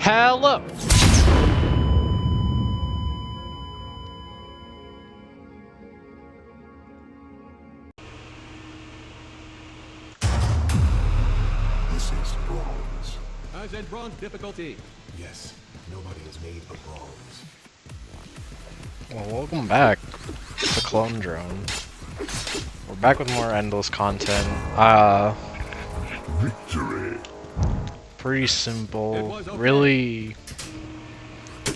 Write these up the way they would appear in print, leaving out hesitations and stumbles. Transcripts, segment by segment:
Hello! This is bronze. As in bronze difficulty. Yes, nobody is made of bronze. Well, welcome back to Clone Drone. We're back with more endless content. Victory! Pretty simple. Really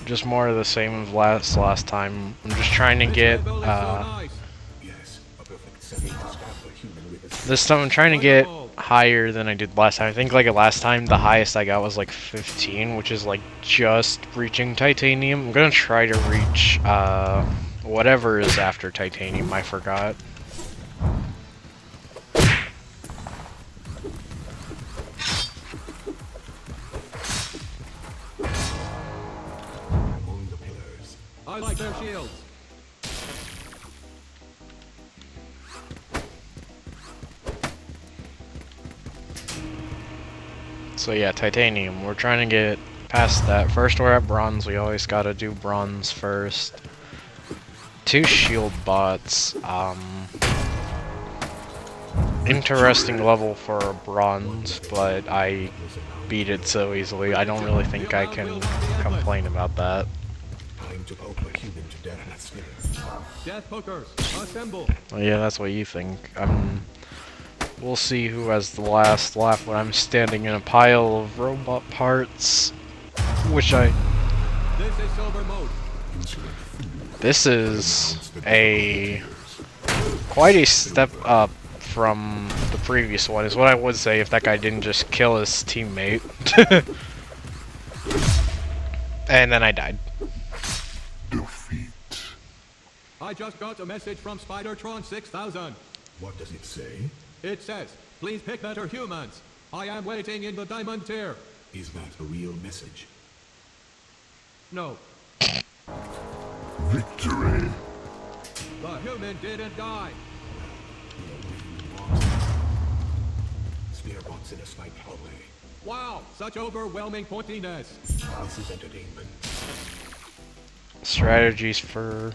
just more of the same as last time. I'm just trying to get, Yes, a perfect setting to start a human with a this time I'm trying to get higher than I did last time. I think like last time the highest I got was like 15, which is like just reaching titanium. I'm gonna try to reach, whatever is after titanium, I forgot. among the pillars. I like their shields. So yeah, titanium. We're trying to get past that. First we're at bronze. We always gotta do bronze first. 2 shield bots. Interesting level for a bronze, but I beat it so easily. I don't really think I can complain about that. Time to poke a human to death with skill. Death pokers, assemble. Well, yeah, that's what you think. We'll see who has the last laugh when I'm standing in a pile of robot parts, which This is silver mode. This is quite a step up from the previous one, is what I would say if that guy didn't just kill his teammate. And then I died. Defeat. I just got a message from Spidertron 6000. What does it say? It says, please pick better humans. I am waiting in the diamond tier. Is that a real message? No, Victory! the human didn't die. Spear bots in a spiked hallway. Wow, such overwhelming pointiness. This is entertainment. Strategies for...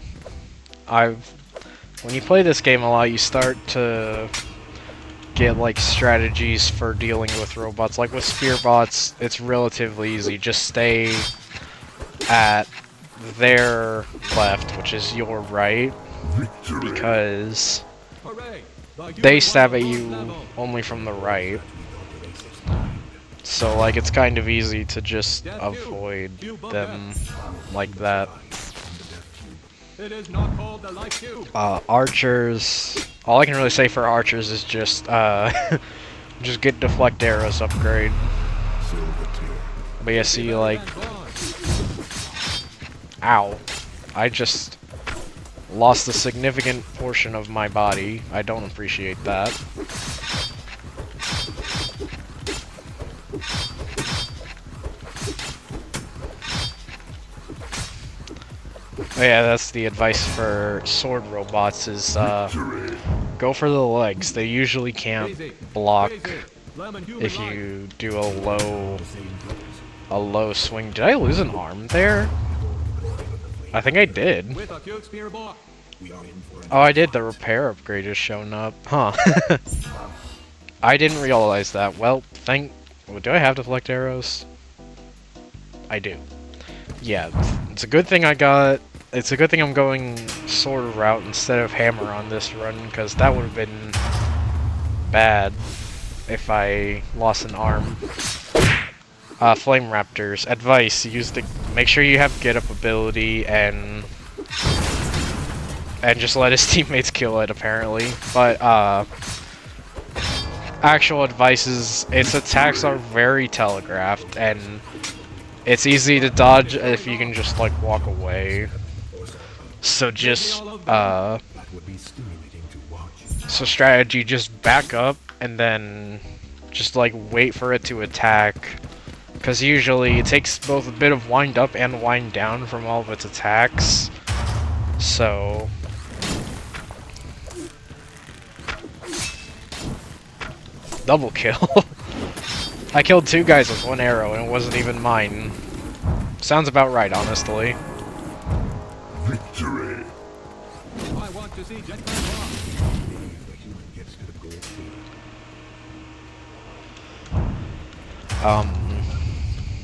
When you play this game a lot, you start to get like strategies for dealing with robots. Like with spear bots, it's relatively easy. Just stay at their left, which is your right, Victory! because Hooray! The human they stab at won the you level. only from the right. We thought the racist mind. So like it's kind of easy to just avoid them like that. It is not called the life cube. Archers, all I can really say for archers is just just get deflect arrows upgrade. Silver tier. But yeah, see, like, ow, I just lost a significant portion of my body. I don't appreciate that. Oh yeah, that's the advice for sword robots is Victory! go for the legs. They usually can't block Lemon human if life. you do a low The same goes. swing. Did I lose an arm there? I think I did. With a cute spear bot. We are in for an Oh, I did. The repair upgrade has shown up. Huh. I didn't realize that. Well, do I have deflect arrows? I do. Yeah, it's a good thing I got... It's a good thing I'm going sword route instead of hammer on this run, because that would have been bad if I lost an arm. Flame Raptors. Advice, make sure you have get up ability and just let his teammates kill it, apparently. But, actual advice is, its attacks are very telegraphed, and it's easy to dodge if you can just, like, walk away. So just, that would be stimulating to watch. so strategy, just back up, and then just, like, wait for it to attack. Because usually it takes both a bit of wind up and wind down from all of its attacks. So... Double kill. I killed 2 guys with 1 arrow, and it wasn't even mine. Sounds about right, honestly. Victory. I want to see Jetpack rock. If a human gets to the gold field,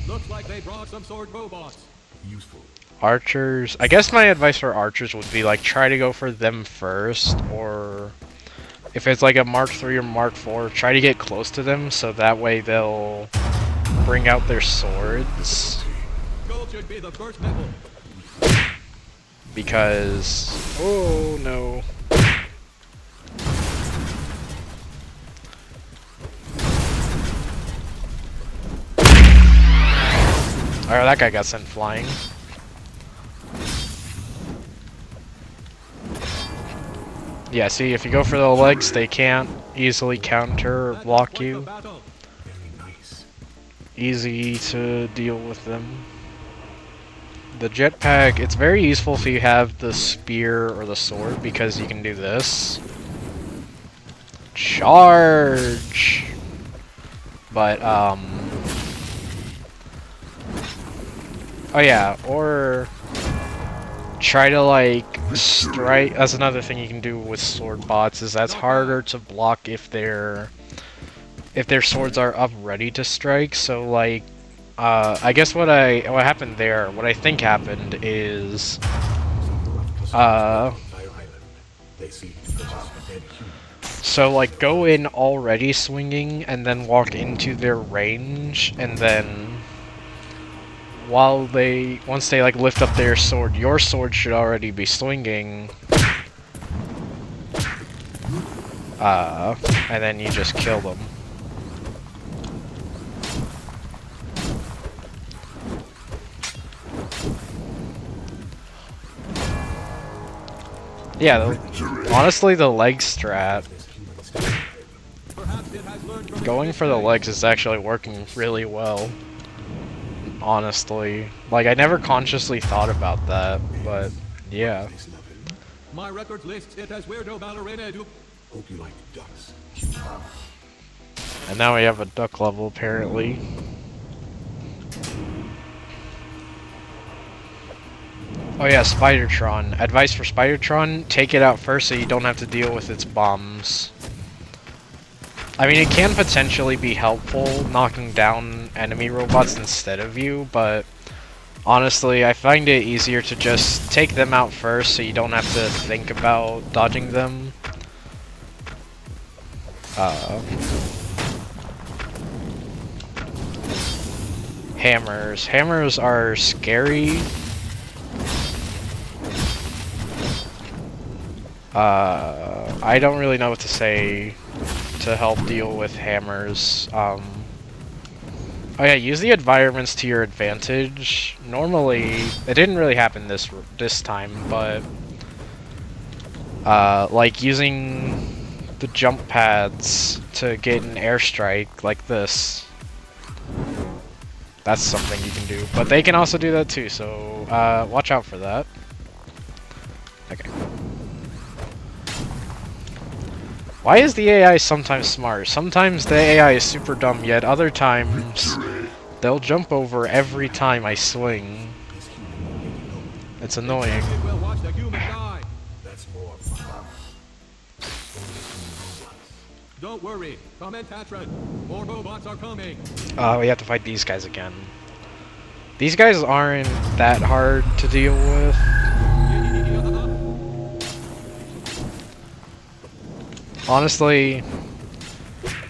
Looks like they brought some sword robots. useful. Archers. I guess my advice for archers would be like try to go for them first, or if it's like a Mark III or Mark IV, try to get close to them so that way they'll bring out their swords. Gold should be the first medal. Because oh no. Alright, that guy got sent flying. Yeah, see, if you go for the legs, they can't easily counter or That block was quite the you. battle. Very nice. Easy to deal with them. The jetpack, it's very useful if you have the spear or the sword because you can do this. Charge! But, oh yeah, or try to, like, strike. That's another thing you can do with sword bots, is that's harder to block if their swords are up ready to strike. So, like, I guess what happened there, what I think happened is, Fire Island. They seek to purchase a dead human. so, like, go in already swinging, and then walk into their range, and then once they like lift up their sword, your sword should already be swinging. And then you just kill them. Yeah, honestly, the leg strat, This human still alive. Perhaps it has learned from its going for the mistakes. legs is actually working really well. Honestly, like I never consciously thought about that, but yeah. This level. My records lists it as weirdo ballerina du. Hope you like ducks. And now we have a duck level apparently. Oh yeah, Spidertron. Advice for Spidertron, take it out first so you don't have to deal with its bombs. I mean, it can potentially be helpful knocking down enemy robots instead of you, but honestly, I find it easier to just take them out first so you don't have to think about dodging them. Hammers. Hammers are scary. I don't really know what to say to help deal with hammers. Oh yeah, use the environments to your advantage. Normally, it didn't really happen this time, but like using the jump pads to get an airstrike like this. That's something you can do, but they can also do that too. So watch out for that. Okay. Why is the AI sometimes smart? Sometimes the AI is super dumb, yet other times they'll jump over every time I swing. This human will get alone. It's annoying. It will watch the human die. That's more fun. Only human robots. Don't worry. Commentatron. More robots are coming. We have to fight these guys again. These guys aren't that hard to deal with. Honestly,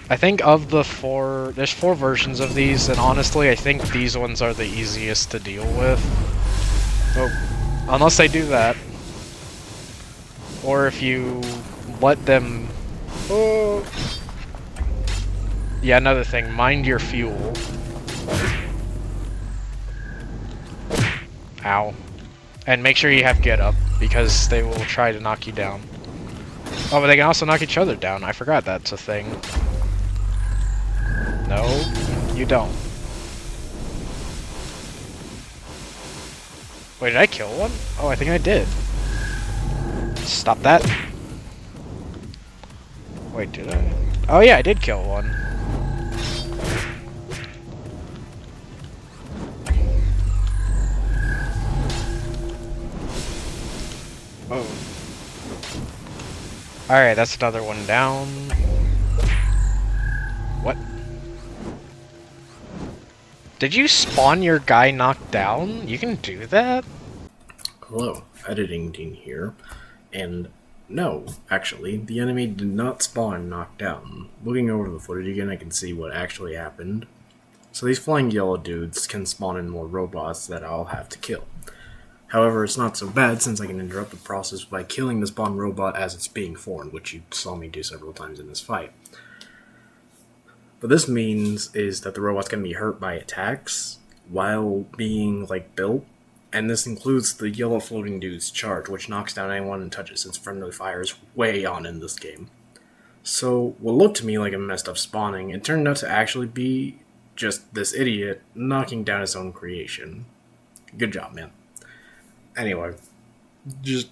I think of the there's 4 versions of these, and honestly, I think these ones are the easiest to deal with. Oh, unless they do that. Or if you let them... Oh. Yeah, another thing, mind your fuel. Ow. And make sure you have get up, because they will try to knock you down. Oh, but they can also knock each other down. I forgot that's a thing. No, you don't. Wait, did I kill one? Oh, I think I did. Stop that. Wait, did I? Oh yeah, I did kill one. Alright, that's another one down. What? Did you spawn your guy knocked down? You can do that? Hello, editing team here, and no, actually, the enemy did not spawn knocked down. Looking over the footage again, I can see what actually happened. So these flying yellow dudes can spawn in more robots that I'll have to kill. However, it's not so bad since I can interrupt the process by killing the spawn robot as it's being formed, which you saw me do several times in this fight. What this means is that the robot's going to be hurt by attacks while being, built, and this includes the yellow floating dude's charge, which knocks down anyone it touches since friendly fire is way on in this game. So, what looked to me like a messed up spawning, it turned out to actually be just this idiot knocking down his own creation. Good job, man. Anyway, just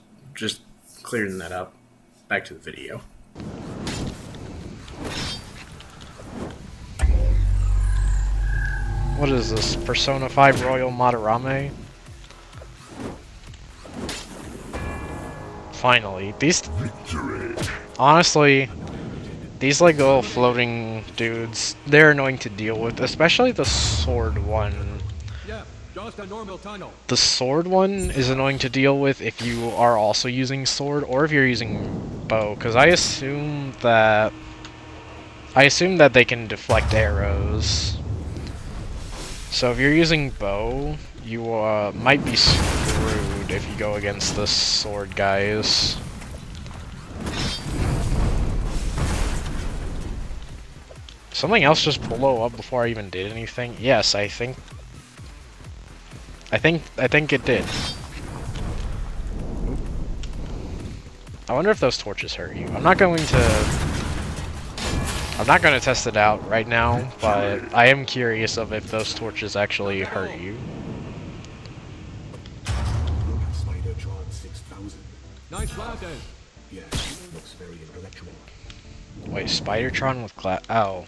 clearing that up. Back to the video. What is this? Persona 5 Royal Madarame? Finally. Honestly, these little floating dudes, they're annoying to deal with, especially the sword one. Yeah, just a normal tunnel. The sword one is annoying to deal with if you are also using sword, or if you're using bow, because I assume that they can deflect arrows. So if you're using bow, you might be screwed if you go against the sword guys. Something else just blew up before I even did anything? Yes, I think it did. Oop. I wonder if those torches hurt you. I'm not going to test it out right now, but I am curious of if those torches actually hurt you. Look at Spider-Tron 6000. Nice glasses. Yes, looks very intellectual. Wait, Spider-Tron with oh.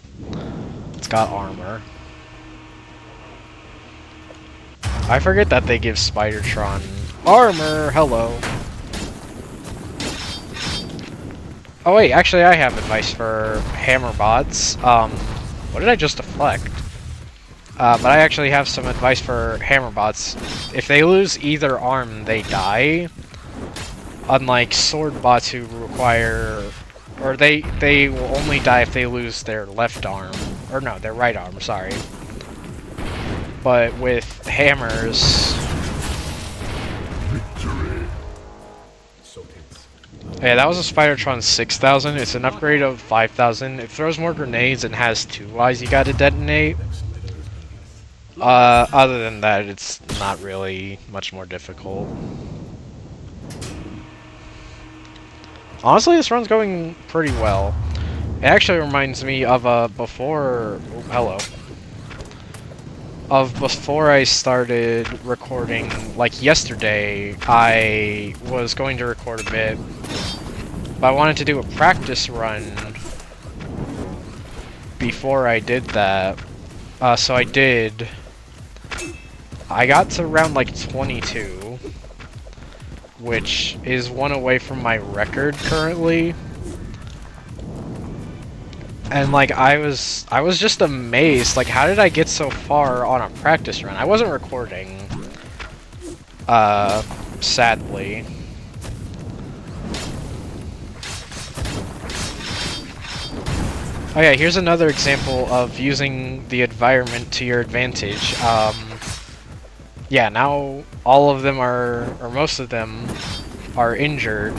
It's got armor. I forget that they give Spider-Tron armor! Hello! Oh wait, actually I have advice for hammer bots. What did I just deflect? But I actually have some advice for hammer bots. If they lose either arm, they die. Unlike sword bots who require... Or they will only die if they lose their left arm. Or no, their right arm, sorry. But with hammers... So tense. Yeah, that was a Spider-Tron 6000. It's an upgrade of 5000. It throws more grenades and has 2 eyes you gotta detonate. Other than that, it's not really much more difficult. Honestly, this run's going pretty well. It actually reminds me of before I started recording, like yesterday, I was going to record a bit, but I wanted to do a practice run before I did that. So I did. I got to round 22. Which is 1 away from my record currently. And I was just amazed, how did I get so far on a practice run? I wasn't recording, sadly. Oh yeah, here's another example of using the environment to your advantage. Yeah, now all of them or most of them are injured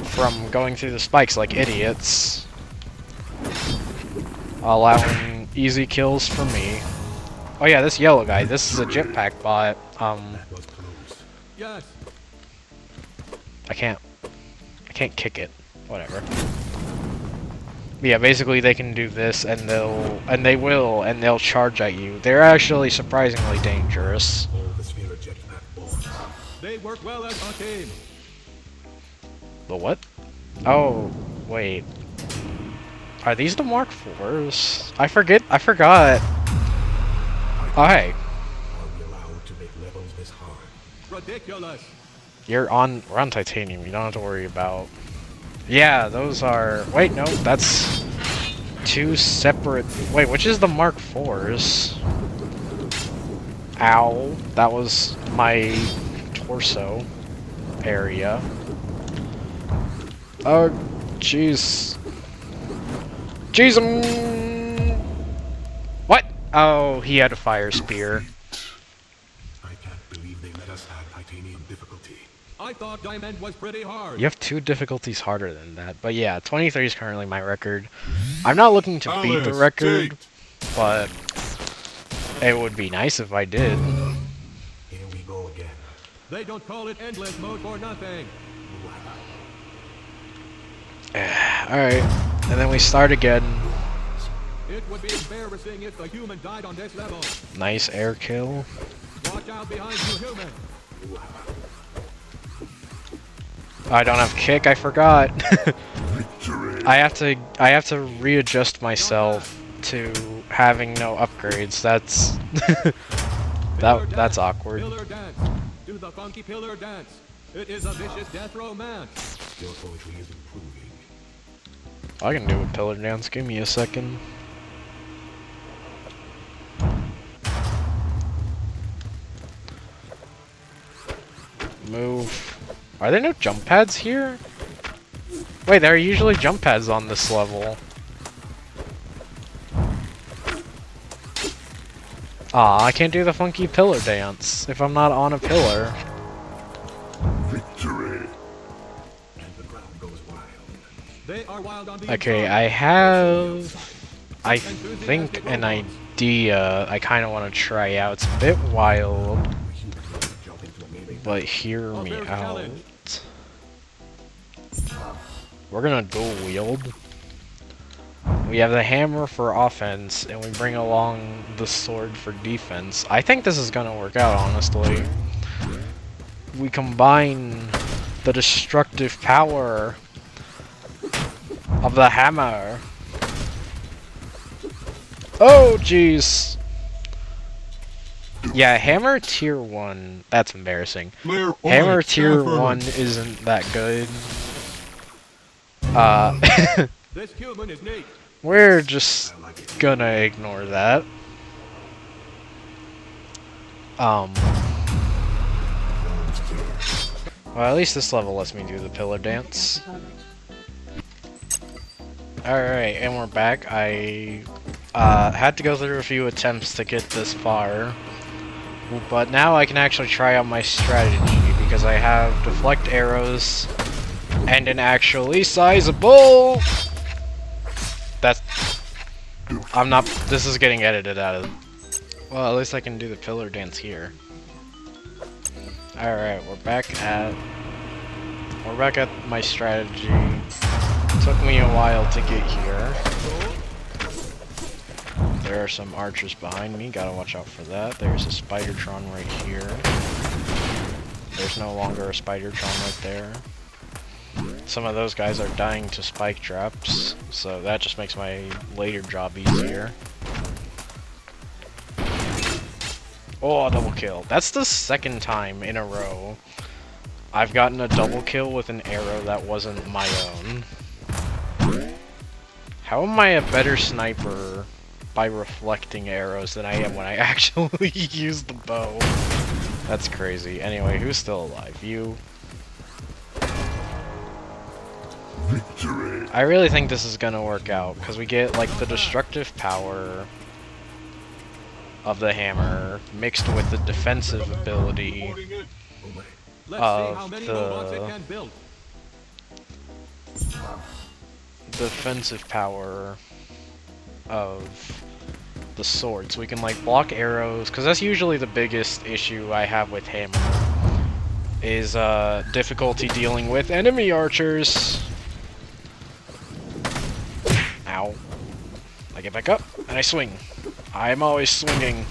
from going through the spikes like idiots, allowing easy kills for me. Oh yeah, this yellow guy, this is a jetpack bot. That was close. Yes. I can't kick it. Whatever. Yeah, basically they can do this and they'll charge at you. They're actually surprisingly dangerous. All the Sphere jetpack bots. They work well as a team. The what? Oh, wait. Are these the Mark IVs? I forgot. Oh, hey. Are we allowed to make levels this hard? Ridiculous. We're on Titanium, you don't have to worry about Yeah, those are... Wait, no, that's two separate... Wait, which is the Mark IVs? Ow, that was my torso area. Oh, jeez. Jeez, what? Oh, he had a fire spear. I can't believe they let us have titanium difficulty. I thought diamond was pretty hard. You have two difficulties harder than that. But yeah, 23 is currently my record. I'm not looking to beat the record, but it would be nice if I did. Here we go again. They don't call it endless mode for nothing. Alright, and then we start again. It would be embarrassing if the human died on this level. Nice air kill. Watch out behind you, human. I don't have kick, I forgot. I have to readjust myself to having no upgrades. That's that's awkward. Pillar dance. Do the funky pillar dance. It is a vicious death romance. Your poetry is improving. I can do a pillar dance, give me a second. Move. Are there no jump pads here? Wait, there are usually jump pads on this level. Aw, I can't do the funky pillar dance if I'm not on a pillar. Victory. And the ground goes wild. They are wild on the Okay, inside. I think an idea I kind of want to try out. It's a bit wild, Jump into a melee. but hear A me fair out. challenge. We're gonna dual wield. We have the hammer for offense, and we bring along the sword for defense. I think this is gonna work out, honestly. We combine the destructive power of the hammer. Oh, jeez. Yeah, hammer tier 1. That's embarrassing. Hammer tier 1 isn't that good. This human is neat. We're just gonna ignore that. Well, at least this level lets me do the pillar dance. Alright, and we're back. I had to go through a few attempts to get this far, but now I can actually try out my strategy because I have deflect arrows and an actually sizable... That's... I'm not... This is getting edited out of... Well, at least I can do the pillar dance here. Alright, we're back at my strategy. Took me a while to get here. There are some archers behind me, gotta watch out for that. There's a Spidertron right here. There's no longer a Spidertron right there. Some of those guys are dying to spike traps, so that just makes my later job easier. Oh, double kill. That's the second time in a row I've gotten a double kill with an arrow that wasn't my own. How am I a better sniper by reflecting arrows than I am when I actually use the bow? That's crazy. Anyway, who's still alive? You? Victory. I really think this is gonna work out, because we get, like, the destructive power of the hammer mixed with the defensive ability Let's see how many the- robots it can build. defensive power of the sword, so we can like block arrows, because that's usually the biggest issue I have with hammer is difficulty dealing with enemy archers. Ow. I get back up and I swing. I'm always swinging.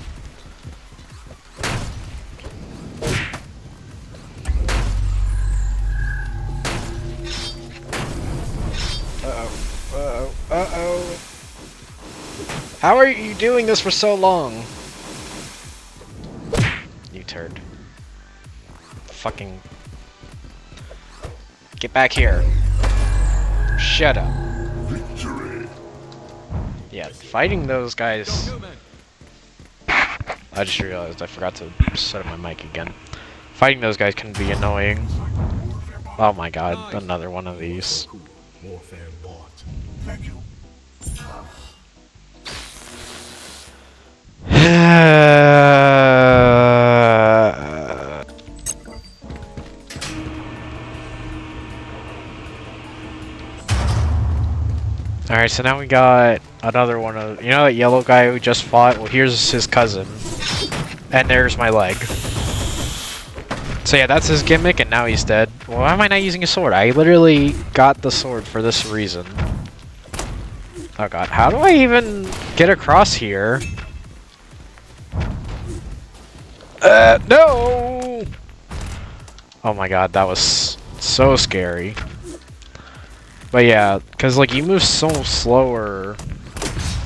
Uh-oh. How are you doing this for so long? You turd. Fucking... Get back here. Shut up. Yeah, fighting those guys. Human. I just realized I forgot to set up my mic again. Fighting those guys can be annoying. Oh my god, another one of these. Cool. Warfare bought. Thank you. Alright, so now we got another one of... You know that yellow guy who just fought? Well, here's his cousin. And there's my leg. So yeah, that's his gimmick, and now he's dead. Well, why am I not using a sword? I literally got the sword for this reason. Oh god, how do I even get across here? No! Oh my god, that was so scary. But yeah, because like you move so slower.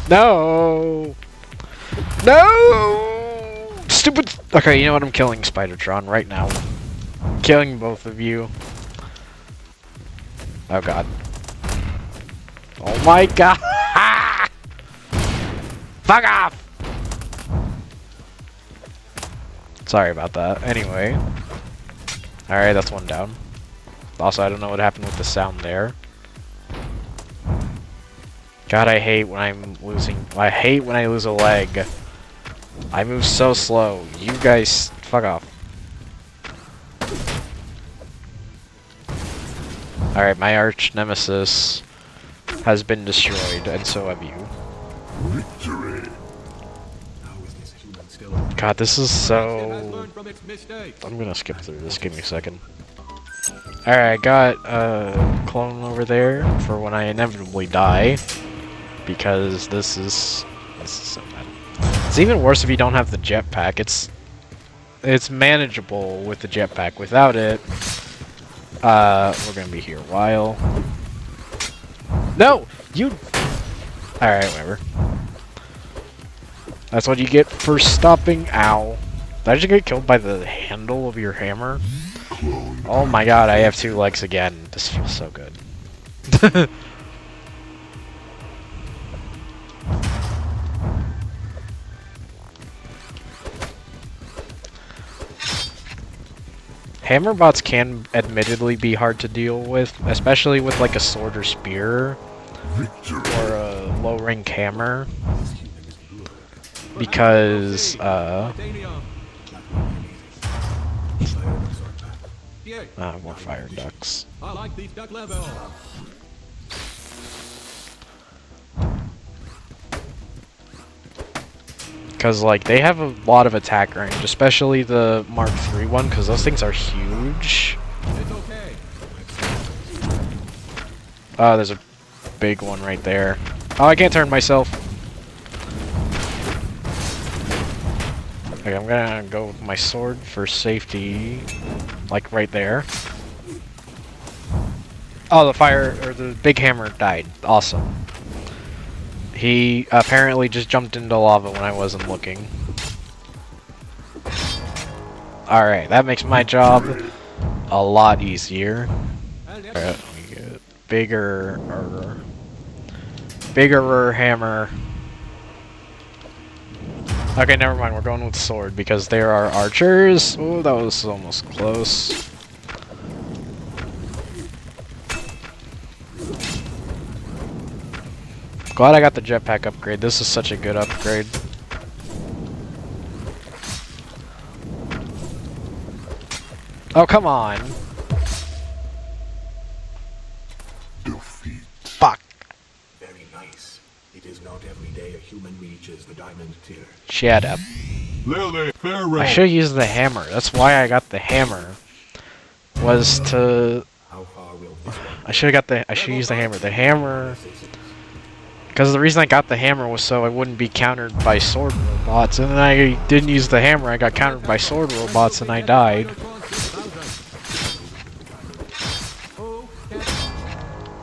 No! No! Stupid! Okay, you know what? I'm killing Spidertron right now. I'm killing both of you. Oh god. Oh my god! Fuck off! Sorry about that. Anyway. Alright, that's one down. Also, I don't know what happened with the sound there. God, I hate when I'm losing... I hate when I lose a leg. I move so slow. You guys... Fuck off. Alright, my arch nemesis has been destroyed, and so have you. Victory. How is this human still alive? God, this is It has so... learned from its mistakes. I'm gonna skip through this, give me a second. Alright, I got a clone over there for when I inevitably die. Because this is so bad. It's even worse if you don't have the jetpack. It's manageable with the jetpack. Without it, we're gonna be here a while. No! You... Alright, whatever. That's what you get for stopping... Ow. Did I just get killed by the handle of your hammer? Oh my god, I have 2 legs again. This feels so good. Hammer bots can admittedly be hard to deal with, especially with like a sword or spear or a low rank hammer, because Titanium. Yeah, more fire ducts. I like these duck level. Because like they have a lot of attack range, especially the Mark III one, because those things are huge. It's okay. Oh, there's a big one right there. Oh, I can't turn myself. Okay, I'm gonna go with my sword for safety, like right there. Oh, the fire, or the big hammer died. Awesome. He apparently just jumped into lava when I wasn't looking. Alright, that makes my job a lot easier. Alright, let me get bigger hammer. Okay, never mind, we're going with sword because there are archers. Oh, that was almost close. Glad I got the jetpack upgrade. This is such a good upgrade. Oh, come on. Defeat. Fuck. Very nice. It is not every day a human reaches the diamond tier. Shut up. Lily, I should use the hammer. That's why I got the hammer. Was to... How far will this one? I should use the hammer. The hammer... Because the reason I got the hammer was so I wouldn't be countered by sword robots, and then I didn't use the hammer, I got countered by sword robots and I died.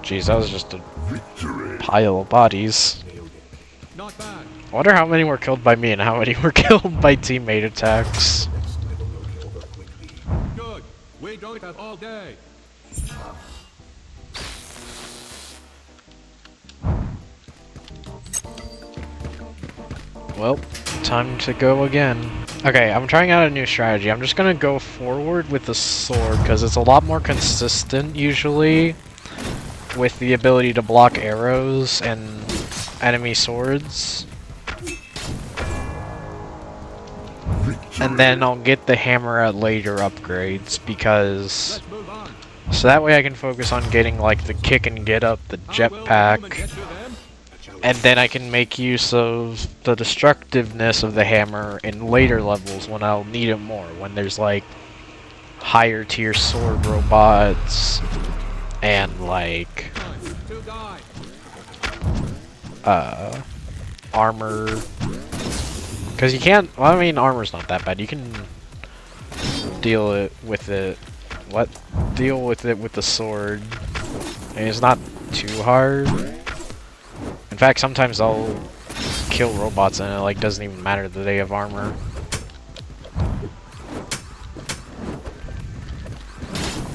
Jeez, that was just a pile of bodies. Not bad. I wonder how many were killed by me and how many were killed by teammate attacks. Good. We don't have all day. Well, time to go again. Okay, I'm trying out a new strategy. I'm just gonna go forward with the sword, because it's a lot more consistent, usually, with the ability to block arrows and enemy swords. And then I'll get the hammer at later upgrades, because... Let's move on. So that way I can focus on getting, like, the kick and get up, the How will the human jetpack, get to them? and then I can make use of the destructiveness of the hammer in later levels when I'll need it more, when there's, like, higher tier sword robots, and, like, Time to die. armor. Because you can't, well, I mean, armor's not that bad. You can deal with it with the sword. And it's not too hard. In fact, sometimes I'll kill robots and it, like, doesn't even matter that they have armor.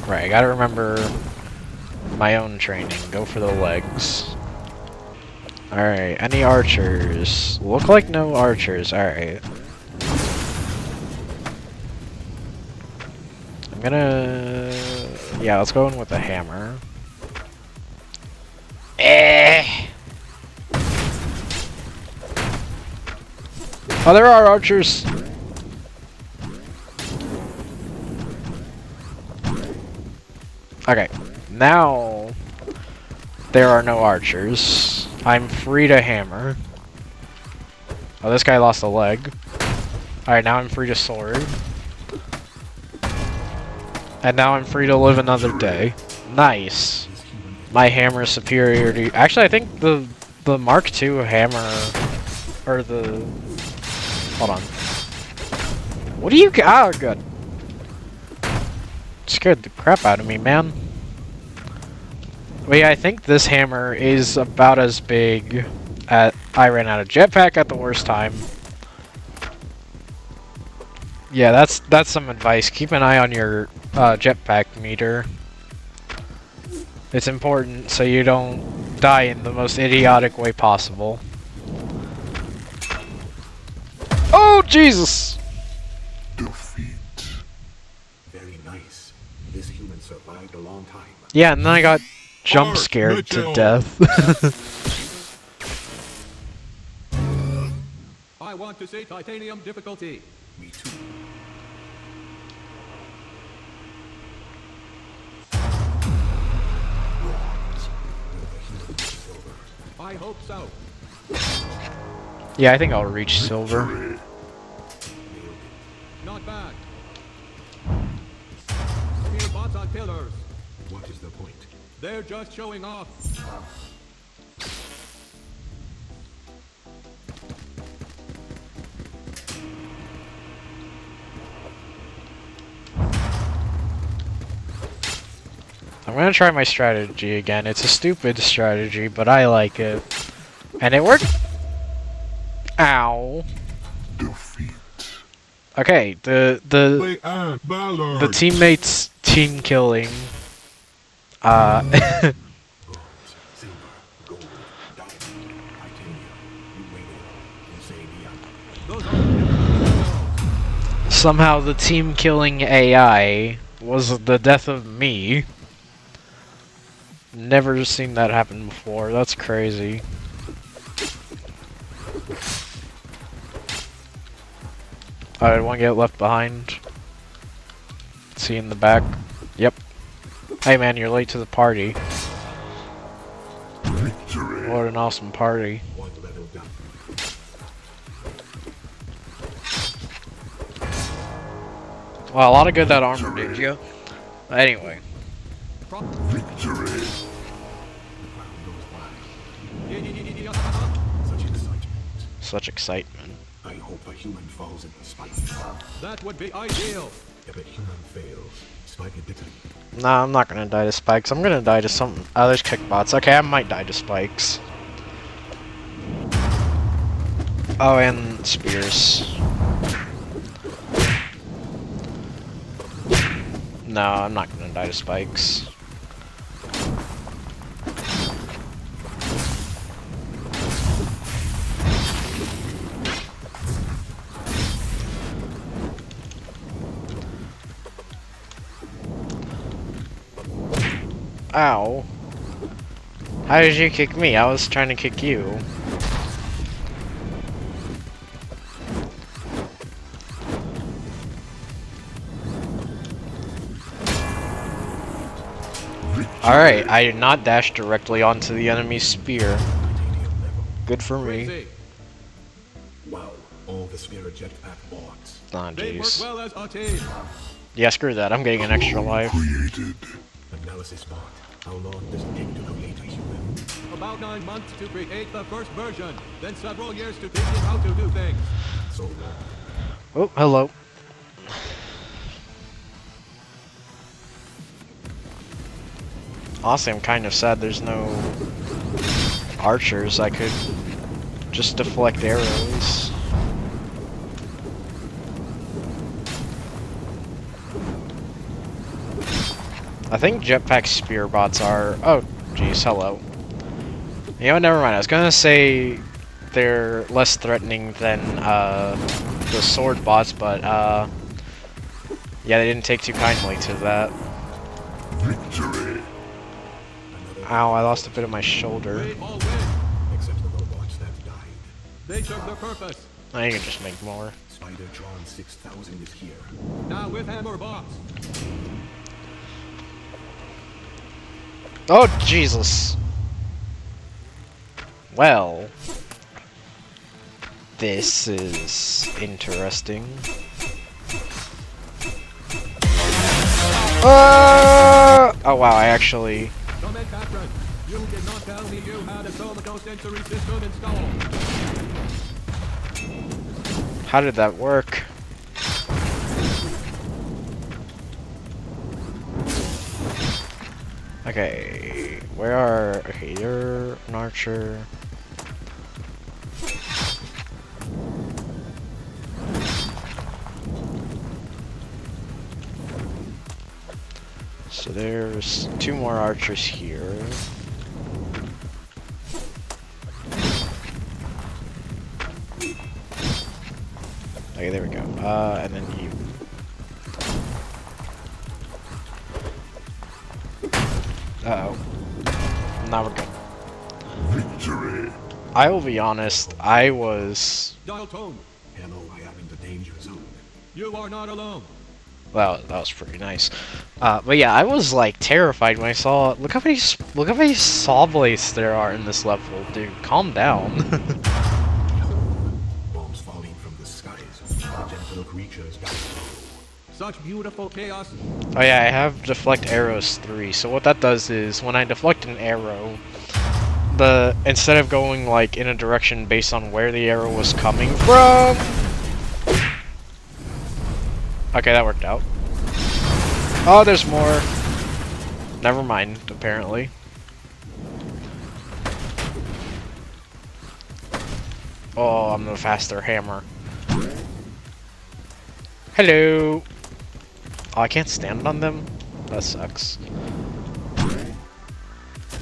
Right, I gotta remember my own training. Go for the legs. Alright, any archers? Look like no archers, alright. I'm gonna... Yeah, let's go in with the hammer. Oh, there are archers! Okay, now there are no archers. I'm free to hammer. Oh, this guy lost a leg. Alright, now I'm free to sword. And now I'm free to live another day. Nice. My hammer is superior to... Actually, I think the Mark II hammer... Or the... Hold on. What do you... Oh, good. Scared the crap out of me, man. Well, yeah, I think this hammer is about as big at... I ran out of jetpack at the worst time. Yeah, that's some advice. Keep an eye on your jetpack meter. It's important so you don't die in the most idiotic way possible. Oh, Jesus! Defeat. Very nice. This human survived a long time. Yeah, and then I got jump scared to death. I want to see titanium difficulty. Me too. I hope so. Yeah, I think I'll reach silver. Not bad. Few bots on pillars. What is the point? They're just showing off. I'm gonna try my strategy again. It's a stupid strategy, but I like it. And it worked. Ow. Defeat. Okay, the teammates team killing. Bronze, silver, gold, diamond, titanium, uranium, insanium. Those are the Somehow the team killing AI was the death of me. Never seen that happen before. That's crazy. Alright, one get left behind. See in the back. Yep. Hey man, you're late to the party. Victory. What an awesome party. One level done. Well, a lot of good that armor did you. Anyway. Victory. The crowd goes by. Such excitement. Such excitement. I hope a human falls in the spike. That would be ideal. If a human fails, spike it detect. Nah, I'm not gonna die to spikes. I'm gonna die to something. Oh, there's kickbots. Okay, I might die to spikes. Oh, and spears. No, I'm not gonna die to spikes. Ow. How did you kick me? I was trying to kick you. Alright, I did not dash directly onto the enemy's spear. Titanium level. Good for me. Crazy. Wow, all the Spirit Jetpack bots. Aw, They work jeez. well as a team. Yeah, screw that. I'm getting an extra life. Created. Analysis bot. How long does it take to create a human? About 9 months to create the first version, then several years to teach it how to do things. So long. Oh, hello. Honestly, I'm kind of sad there's no archers. I could just deflect arrows. I think jetpack spear bots are... Oh, geez, hello. You know what, never mind. I was gonna say they're less threatening than the sword bots, but yeah, they didn't take too kindly to that. Victory. Ow, I lost a bit of my shoulder. They all win. Except the robots that died. They serve their purpose. I can just make more. Spider-Tron 6000 is here. Now with hammer bots. Oh, Jesus. Well, this is interesting. Oh wow, I actually... Comment Catherine, you did not tell me you had a somatosensory system installed. How did that work? Okay, where are... Okay, you're an archer. So there's 2 more archers here. Okay, there we go. And then you. Uh-oh. Now we're good. Victory. I will be honest, I was... Dial tone. Hello, I am in the danger zone. You are not alone. Well, that was pretty nice. But yeah, I was like terrified when I saw... Look how many saw blades there are in this level, dude. Calm down. Bombs falling from the skies. Gentle creatures die slow. Such beautiful chaos. Oh yeah, I have deflect arrows 3. So what that does is when I deflect an arrow, instead of going like in a direction based on where the arrow was coming from. Okay, that worked out. Oh, there's more. Never mind, apparently. Oh, I'm the faster hammer. Hello. Oh, I can't stand on them? That sucks.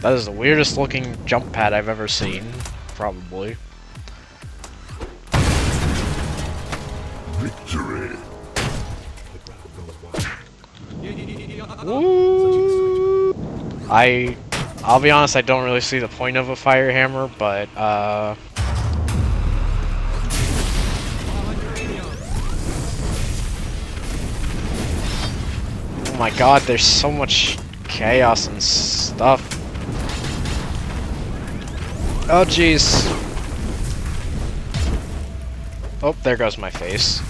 That is the weirdest looking jump pad I've ever seen. Probably. Victory. The ground goes wild. Woo! I'll be honest, I don't really see the point of a fire hammer, but oh my god, there's so much chaos and stuff. Oh jeez. Oh, there goes my face.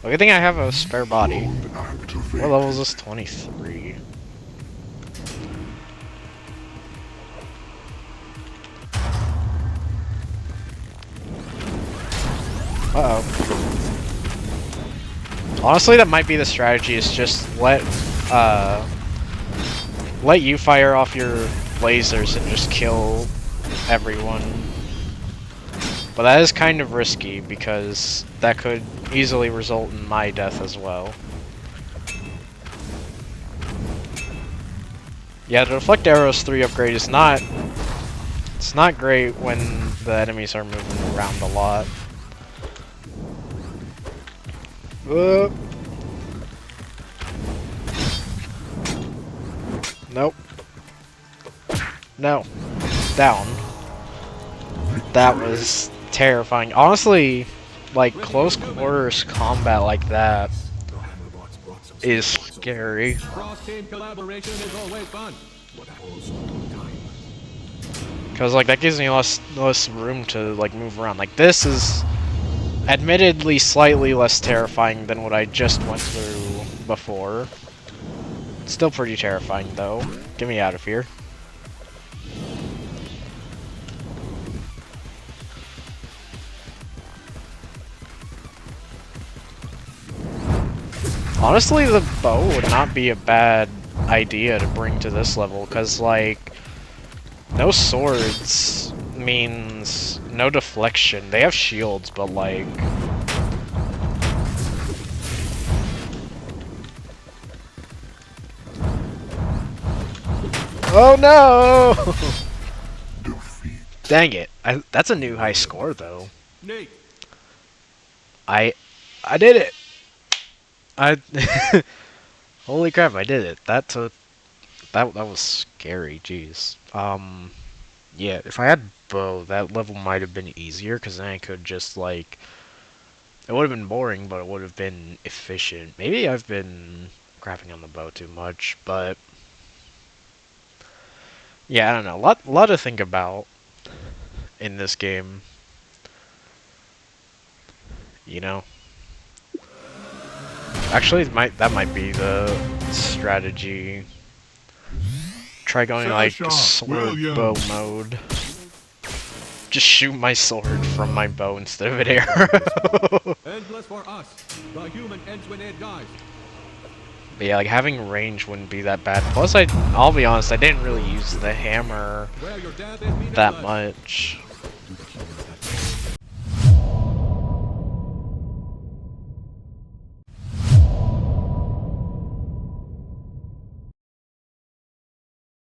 Well, good thing I have a spare body. Activate. What level is this? 23. Uh-oh. Honestly, that might be the strategy, is just let you fire off your lasers and just kill everyone. But that is kind of risky, because that could easily result in my death as well. Yeah, the Deflect Arrows 3 upgrade is not... It's not great when the enemies are moving around a lot. Nope. No. Down. That was terrifying. Honestly, like, close quarters combat like that The Hammerbots brought some is supports over. scary. Cross-team collaboration is always fun. But also no time. Because, like, that gives me less room to, like, move around. Like, this is admittedly slightly less terrifying than what I just went through before. Still pretty terrifying, though. Get me out of here. Honestly, the bow would not be a bad idea to bring to this level, because, like, no swords means no deflection. They have shields, but, like... Oh no! Dang it. That's a new high score, though. Nate, I did it! Holy crap, I did it. That was scary, jeez. Yeah, if I had bow, that level might have been easier, because then I could just, like... It would have been boring, but it would have been efficient. Maybe I've been crapping on the bow too much, but... Yeah, I don't know. Lot to think about in this game. You know? Actually, that might be the strategy. Try going like Sasha sword Williams. bow mode. Just shoot my sword from my bow instead of an arrow. endless for us. The human ends when it dies. But yeah, like having range wouldn't be that bad. Plus, I'll be honest, I didn't really use the hammer Where your death is meaningless. that much.